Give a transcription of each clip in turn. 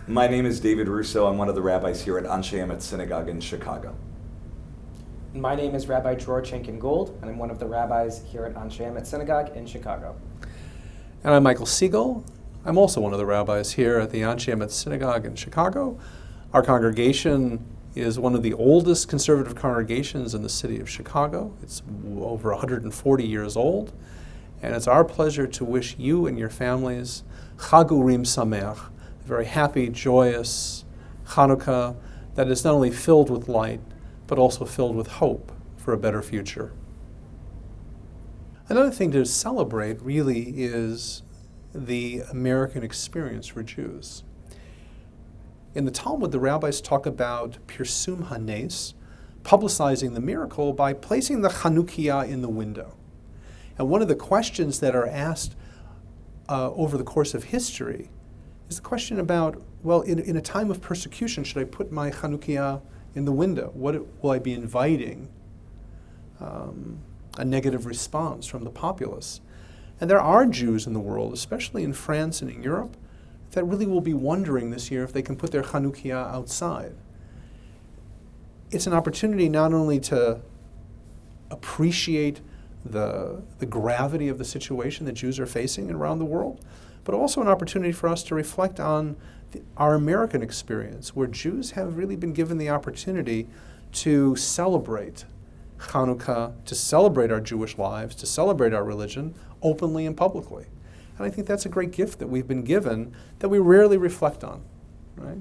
My name is David Russo. I'm one of the rabbis here at Anshe Emet Synagogue in Chicago. My name is Rabbi Dror Chenkin Gold, and I'm one of the rabbis here at Anshe Emet Synagogue in Chicago. And I'm Michael Siegel. I'm also one of the rabbis here at the Anshe Emet Synagogue in Chicago. Our congregation is one of the oldest conservative congregations in the city of Chicago. It's over 140 years old. And it's our pleasure to wish you and your families Chag Urim Sameiach, a very happy, joyous Hanukkah that is not only filled with light, but also filled with hope for a better future. Another thing to celebrate really is the American experience for Jews. In the Talmud, the rabbis talk about Pirsum Hanes, publicizing the miracle by placing the Chanukiah in the window. And one of the questions that are asked over the course of history is the question about, well, in a time of persecution, should I put my Chanukiah in the window? Will I be inviting a negative response from the populace? And there are Jews in the world, especially in France and in Europe, that really will be wondering this year if they can put their Chanukiah outside. It's an opportunity not only to appreciate the gravity of the situation that Jews are facing around the world, but also an opportunity for us to reflect on our American experience, where Jews have really been given the opportunity to celebrate Hanukkah, to celebrate our Jewish lives, to celebrate our religion openly and publicly. And I think that's a great gift that we've been given that we rarely reflect on, right?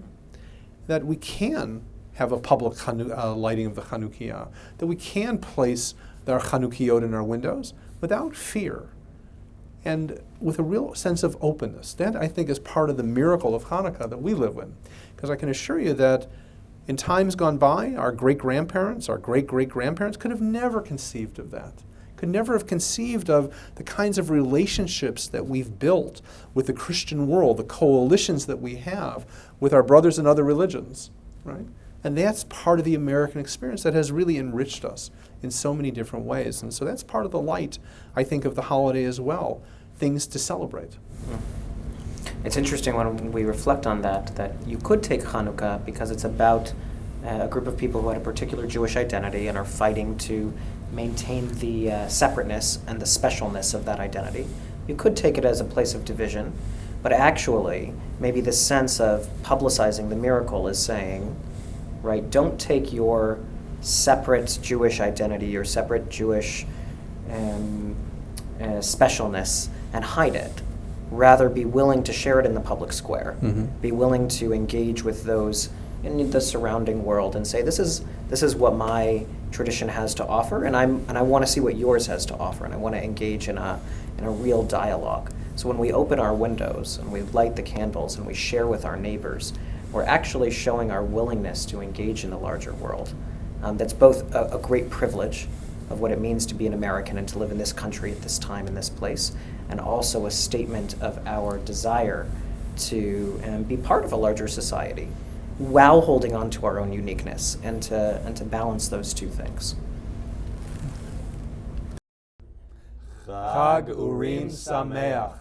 That we can have a public lighting of the Chanukiah, that we can place our Chanukiot in our windows without fear and with a real sense of openness. That, I think, is part of the miracle of Hanukkah that we live in. Because I can assure you that in times gone by, our great-grandparents, our great-great-grandparents could have never conceived of that, could never have conceived of the kinds of relationships that we've built with the Christian world, the coalitions that we have with our brothers in other religions, right? And that's part of the American experience that has really enriched us in so many different ways. And so that's part of the light, I think, of the holiday as well, things to celebrate. It's interesting when we reflect on that you could take Hanukkah because it's about a group of people who had a particular Jewish identity and are fighting to maintain the separateness and the specialness of that identity. You could take it as a place of division, but actually, maybe the sense of publicizing the miracle is saying, right, don't take your separate Jewish identity, your separate Jewish specialness and hide it. Rather, be willing to share it in the public square. Mm-hmm. Be willing to engage with those in the surrounding world and say, this is what my tradition has to offer, and I want to see what yours has to offer, and I want to engage in a real dialogue. So when we open our windows and we light the candles and we share with our neighbors, we're actually showing our willingness to engage in the larger world. That's both a great privilege of what it means to be an American and to live in this country at this time in this place, and also a statement of our desire to be part of a larger society while holding on to our own uniqueness and to balance those two things. Chag Urim Sameach.